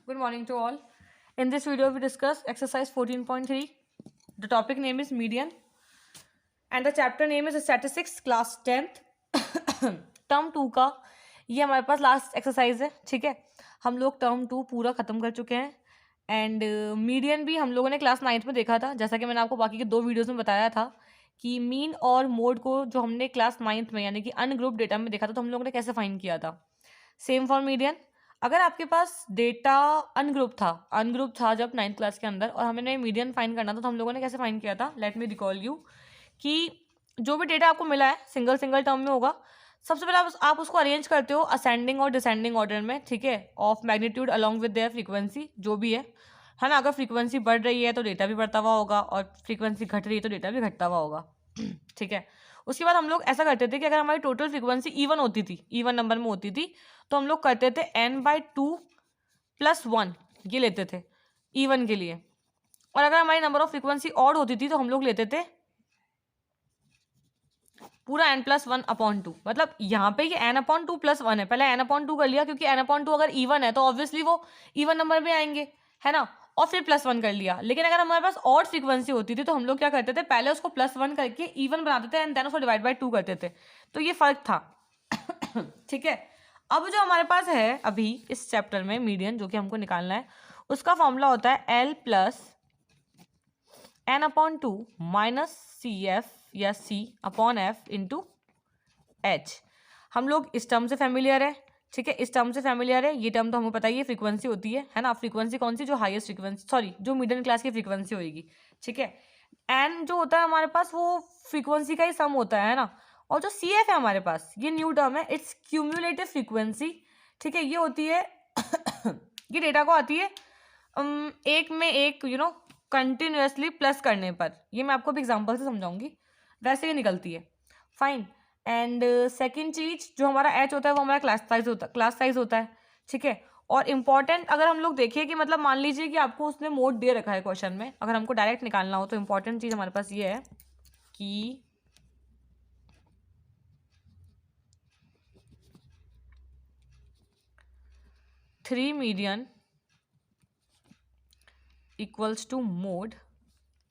Good morning to all. In this video, we discuss exercise 14.3. The topic name is median, and the chapter name is statistics, class 10th. Term 2 का ये हमारे पास last exercise है. ठीक है, हम लोग term 2 पूरा खत्म कर चुके हैं. एंड मीडियन भी हम लोगों ने क्लास 9th में देखा था. जैसा कि मैंने आपको बाकी के 2 वीडियोस में बताया था कि मीन और मोड को जो हमने क्लास 9th में यानी कि अनग्रुप डेटा में देखा था, तो हम लोगों ने कैसे फाइंड किया था. Same for median. अगर आपके पास डेटा अनग्रुप था जब 9th क्लास के अंदर, और हमें मीडियन फाइंड करना था, तो हम लोगों ने कैसे फाइंड किया था. लेट मी रिकॉल यू कि जो भी डेटा आपको मिला है सिंगल टर्म में होगा. सबसे पहले आप उसको अरेंज करते हो असेंडिंग और डिसेंडिंग ऑर्डर में. ठीक है, of magnitude along with their frequency, जो भी है ना. अगर फ्रीक्वेंसी बढ़ रही है तो डेटा भी बढ़ता हुआ होगा, और फ्रीक्वेंसी घट रही है तो डेटा भी घटता हुआ होगा. ठीक है, उसके बाद हम लोग ऐसा करते थे कि अगर हमारी टोटल फ्रीक्वेंसी इवन होती थी, इवन नंबर में होती थी, तो हम लोग करते थे n/2 + 1 ये लेते थे इवन के लिए. और अगर हमारी नंबर ऑफ फ्रीक्वेंसी ऑड होती थी तो हम लोग लेते थे पूरा n+1/2. मतलब यहाँ पे ये n/2 + 1 है. पहले n/2 कर लिया, क्योंकि n/2 अगर इवन है तो ऑब्वियसली वो इवन नंबर में आएंगे, है ना. और फिर +1 कर लिया. लेकिन अगर हमारे पास ऑड फ्रीक्वेंसी होती थी तो हम लोग क्या करते थे, पहले उसको +1 करके इवन बनाते थे एंड देन उसको डिवाइड/2 करते थे. तो ये फर्क था. ठीक है, अब जो हमारे पास है अभी इस चैप्टर में मीडियन, जो कि हमको निकालना है, उसका फॉर्मूला होता है L + n/2 - CF या C/F × H. हम लोग इस टर्म से फैमिलियर है. ठीक है, इस टर्म से फैमिलियर है. ये टर्म तो हमें पता ही है, फ्रीक्वेंसी होती है ना. फ्रीक्वेंसी कौन सी, जो हाईएस्ट फ्रीक्वेंसी, जो मिडिल क्लास की फ्रीक्वेंसी होगी. ठीक है, एन जो होता है हमारे पास वो फ्रीक्वेंसी का ही सम होता है ना. और जो CF है हमारे पास, ये न्यू टर्म है, इट्स क्यूमुलेटिव फ्रीक्वेंसी. ठीक है, ये होती है ये डेटा को आती है एक में एक कंटिन्यूसली प्लस करने पर. ये मैं आपको भी एग्जांपल से समझाऊंगी. वैसे ही निकलती है. फाइन. एंड सेकेंड चीज जो हमारा H होता है वो हमारा क्लास साइज होता है. ठीक है, और इम्पॉर्टेंट अगर हम लोग देखें कि मतलब मान लीजिए कि आपको उसने मोड दे रखा है क्वेश्चन में, अगर हमको डायरेक्ट निकालना हो तो इम्पॉर्टेंट चीज हमारे पास ये है कि three median equals to mode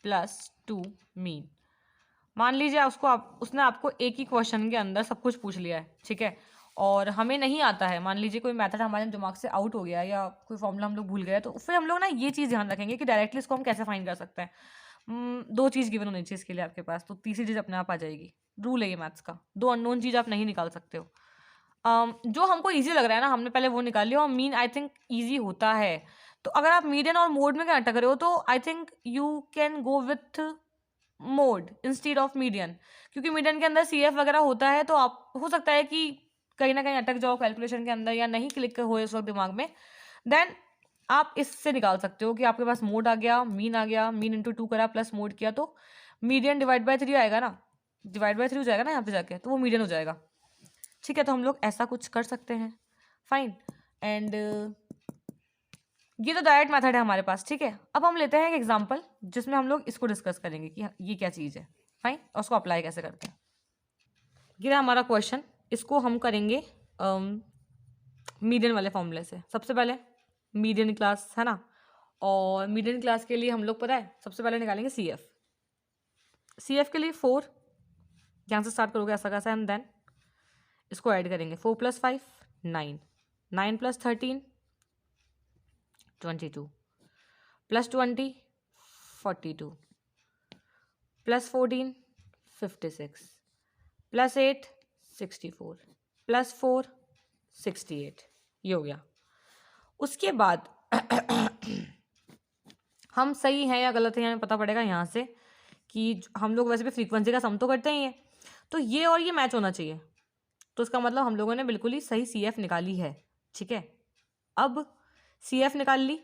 + 2 mean. मान लीजिए उसने आपको एक ही क्वेश्चन के अंदर सब कुछ पूछ लिया है. ठीक है, और हमें नहीं आता है, मान लीजिए कोई मेथड हमारे दिमाग से आउट हो गया या कोई फॉर्मूला हम लोग भूल गए, तो फिर हम लोग ना ये चीज़ ध्यान रखेंगे कि डायरेक्टली इसको हम कैसे फाइंड कर सकते हैं. 2 चीज़ गिवन होनी चाहिए इसके लिए आपके पास, तो तीसरी चीज़ अपने आप आ जाएगी. रूल है ये मैथ्स का, 2 अननोन चीज़ आप नहीं निकाल सकते हो. जो हमको ईजी लग रहा है ना, हमने पहले वो निकाल लिया. और मीन आई थिंक ईजी होता है. तो अगर आप मीडियन और मोड में क्या अटक रहे हो, तो I think you can go with mode instead of median, क्योंकि मीडियन के अंदर CF वगैरह होता है. तो आप हो सकता है कि कहीं ना कहीं अटक जाओ कैलकुलेशन के अंदर, या नहीं क्लिक हो इस वक्त दिमाग में. देन आप इससे निकाल सकते हो कि आपके पास मोड आ गया, मीन आ गया, मीन × 2 करा प्लस मोड किया, तो मीडियन /3 आएगा ना, /3 हो जाएगा ना यहाँ पे जाके, तो वो मीडियन हो जाएगा. ठीक है, तो हम लोग ऐसा कुछ कर सकते हैं. फाइन. एंड ये तो डायरेक्ट मेथड है हमारे पास. ठीक है, अब हम लेते हैं एक एग्जांपल जिसमें हम लोग इसको डिस्कस करेंगे कि ये क्या चीज़ है. फाइन, और उसको अप्लाई कैसे करते हैं. ये रहा हमारा क्वेश्चन. इसको हम करेंगे मीडियन वाले फॉर्मूले से. सबसे पहले मीडियन क्लास है ना, और मीडियन क्लास के लिए हम लोग पता है सबसे पहले निकालेंगे CF के लिए 4. यहाँ से स्टार्ट करोगे ऐसा कैसा, एंड देन इसको ऐड करेंगे. 4 + 5 9, 9 + 13 22, +20 42, +14 56, +8 64, +4 68. ये हो गया. उसके बाद हम सही हैं या गलत हैं हमें पता पड़ेगा यहाँ से, कि हम लोग वैसे भी फ्रीक्वेंसी का सम तो करते ही हैं, तो ये और ये मैच होना चाहिए. तो इसका मतलब हम लोगों ने बिल्कुल ही सही CF निकाली है. ठीक है, अब CF निकाल ली,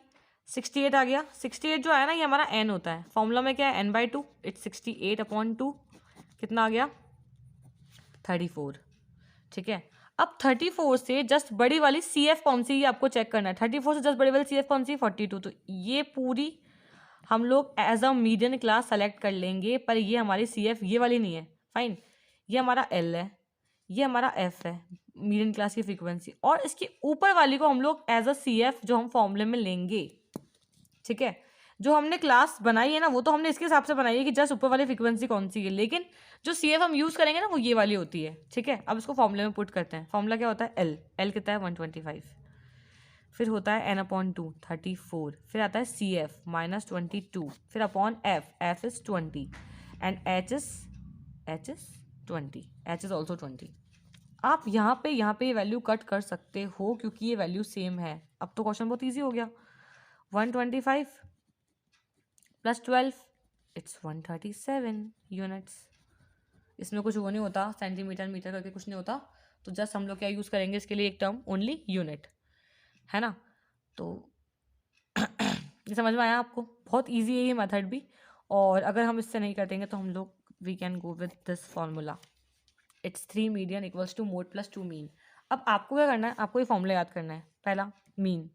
68 आ गया. 68 जो आया ना, ये हमारा n होता है. फॉर्मूला में क्या है, n/2, इट्स 68/2. कितना आ गया, 34. ठीक है, अब 34 से जस्ट बड़ी वाली CF कौन सी, ये आपको चेक करना है. 34 से जस्ट बड़ी वाली CF कौन सी, 42. तो ये पूरी हम लोग as a median class select कर लेंगे, पर ये हमारी CF ये वाली नहीं है. फाइन, ये हमारा L है, ये हमारा एफ है मीडियन क्लास की फ्रीक्वेंसी, और इसकी ऊपर वाली को हम लोग एज अ सी एफ जो हम फॉर्मूले में लेंगे, ठीक है। जो हमने क्लास बनाई है ना वो तो हमने इसके हिसाब से बनाई है कि जस्ट ऊपर वाली फ्रीक्वेंसी कौन सी है, लेकिन जो सी एफ हम यूज़ करेंगे ना वो ये वाली होती है, ठीक है। अब इसको फॉर्मूले में पुट करते हैं। फॉर्मूला क्या होता है, एल, एल कितना है 125, फिर होता है n/2 34, फिर आता है सी एफ -22, फिर upon F, F is 20 and H is 20, H is also 20। आप यहाँ पे ये वैल्यू कट कर सकते हो क्योंकि ये वैल्यू सेम है। अब तो क्वेश्चन बहुत ईजी हो गया। 125 + 12 इट्स 137 यूनिट्स। इसमें कुछ वो नहीं होता, सेंटीमीटर मीटर करके कुछ नहीं होता, तो जस्ट हम लोग क्या यूज़ करेंगे इसके लिए, एक टर्म ओनली यूनिट, है ना। तो ये समझ में आया आपको, बहुत इजी है ये मेथड भी। और अगर हम इससे नहीं करेंगे तो हम लोग we can go with this formula, it's 3 median equals to mode plus 2 mean. अब आपको क्या करना है, आपको ये फॉर्मूला याद करना है। पहला मीन,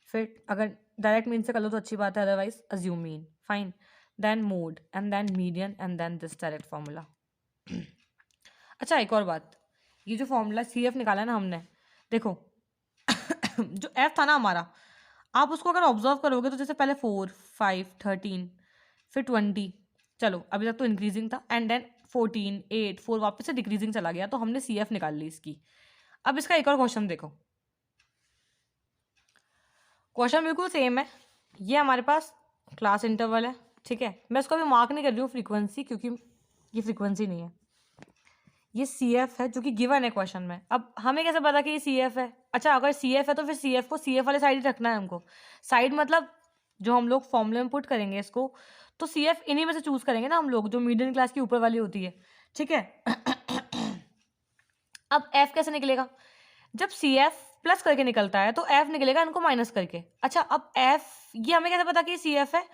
फिर अगर डायरेक्ट मीन से कर लो तो अच्छी बात है, otherwise assume mean, fine, then mode and then median and then this direct formula. अच्छा एक और बात, ये जो फॉर्मूला सी एफ निकाला है ना हमने, देखो जो एफ था ना हमारा, आप उसको अगर ऑब्जर्व करोगे तो जैसे पहले 4, 5, 13, फिर 20, चलो अभी तक तो इंक्रीजिंग था, एंड देन 14, 8, 4 वापस से डिक्रीजिंग चला गया, तो हमने सी एफ निकाल ली इसकी। अब इसका एक और क्वेश्चन देखो, क्वेश्चन बिल्कुल सेम है। ये हमारे पास क्लास इंटरवल है, ठीक है। मैं इसको अभी मार्क नहीं कर रही हूँ फ्रीक्वेंसी, क्योंकि ये फ्रीक्वेंसी नहीं है, ये सी एफ है जो कि गिवन है क्वेश्चन में। अब हमें कैसे पता कि ये सी एफ है? अच्छा अगर सी एफ है तो फिर सी एफ को सी एफ वाले साइड ही रखना है हमको। साइड मतलब जो हम लोग फॉर्मूले में पुट करेंगे इसको, तो सी एफ इन्हीं में से चूज करेंगे ना हम लोग, जो मीडियम क्लास की ऊपर वाली होती है, ठीक है। अब एफ कैसे निकलेगा? जब सी एफ प्लस करके निकलता है तो एफ निकलेगा इनको माइनस करके। अच्छा अब एफ, ये हमें कैसे पता कि ये सी एफ है?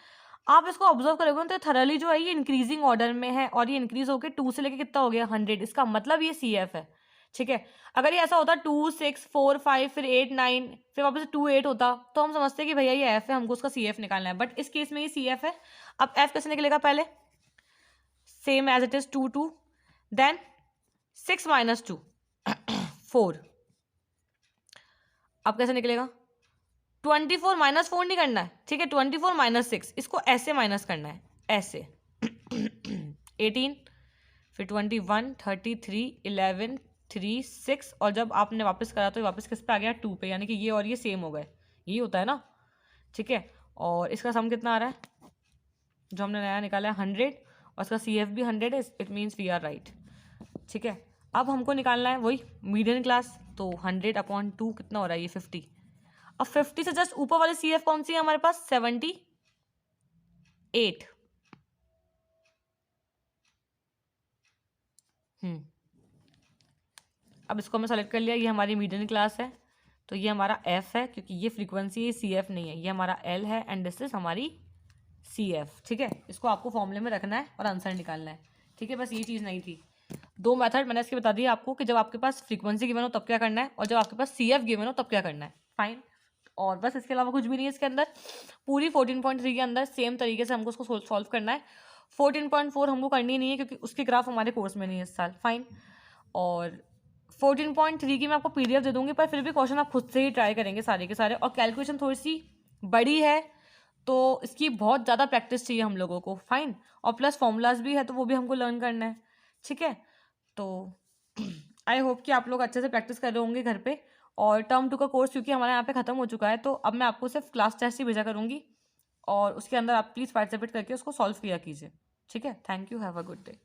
आप इसको ऑब्जर्व करोगे तो थरली जो है ये इंक्रीजिंग ऑर्डर में है, और ये इंक्रीज होकर 2 से लेके कितना हो गया 100, इसका मतलब ये सी एफ है, ठीक है। अगर ये ऐसा होता 2, 6, 4, 5 फिर 8, 9 फिर वापस 2, 8 होता तो हम समझते हैं कि भैया ये एफ है, हमको उसका सी एफ निकालना है, बट इस केस में ये सी एफ है। अब एफ कैसे निकलेगा? पहले same as it is 2, 2, then 6 - 2 4। अब कैसे निकलेगा? 24 - 4 नहीं करना है, ठीक है, 24 - 6, इसको ऐसे माइनस करना है, ऐसे 18, फिर 21, 33, 11, 3, 6, और जब आपने वापस करा तो वापस किस पे आ गया? 2 पे, यानी कि ये और ये सेम हो गए, यही होता है ना, ठीक है। और इसका सम कितना आ रहा है जो हमने नया निकाला है? 100, और इसका सी एफ भी 100 है, it means we are right, ठीक है। अब हमको निकालना है वही मीडियन क्लास, तो 100/2 कितना हो रहा है? ये 50। अब 50 से जस्ट ऊपर वाली सी एफ कौन सी है हमारे पास? 78। अब इसको हमने सेलेक्ट कर लिया, ये हमारी मीडियन क्लास है, तो ये हमारा एफ है क्योंकि ये फ्रीक्वेंसी है, सी एफ नहीं है, ये हमारा एल है एंड दिस इज हमारी सी एफ, ठीक है। इसको आपको फॉर्मूले में रखना है और आंसर निकालना है, ठीक है। बस ये चीज़ नहीं थी। 2 मेथड मैंने इसके बता दिया आपको कि जब आपके पास फ्रीक्वेंसी गिवन हो तब क्या करना है, और जब आपके पास सी एफ गिवन हो तब क्या करना है, फाइन। और बस इसके अलावा कुछ भी नहीं है इसके अंदर। पूरी 14.3 के अंदर सेम तरीके से हमको उसको सॉल्व करना है। 14.4 हमको करनी नहीं है क्योंकि उसके ग्राफ हमारे कोर्स में नहीं है इस साल, फाइन। और 14.3 की मैं आपको पीडीएफ दे दूंगी, पर फिर भी क्वेश्चन आप खुद से ही ट्राई करेंगे सारे के सारे, और कैलकुलेशन थोड़ी सी बड़ी है तो इसकी बहुत ज़्यादा प्रैक्टिस चाहिए हम लोगों को, फाइन। और प्लस फॉर्मूलाज भी है तो वो भी हमको लर्न करना है, ठीक है। तो आई होप कि आप लोग अच्छे से प्रैक्टिस कर रहे होंगे घर पे। और टर्म 2 का कोर्स क्योंकि हमारे यहाँ पे ख़त्म हो चुका है, तो अब मैं आपको सिर्फ क्लास टेस्ट ही भेजा करूँगी, और उसके अंदर आप प्लीज़ पार्टिसिपेट करके उसको सॉल्व किया कीजिए, ठीक है। Thank you, have a good day.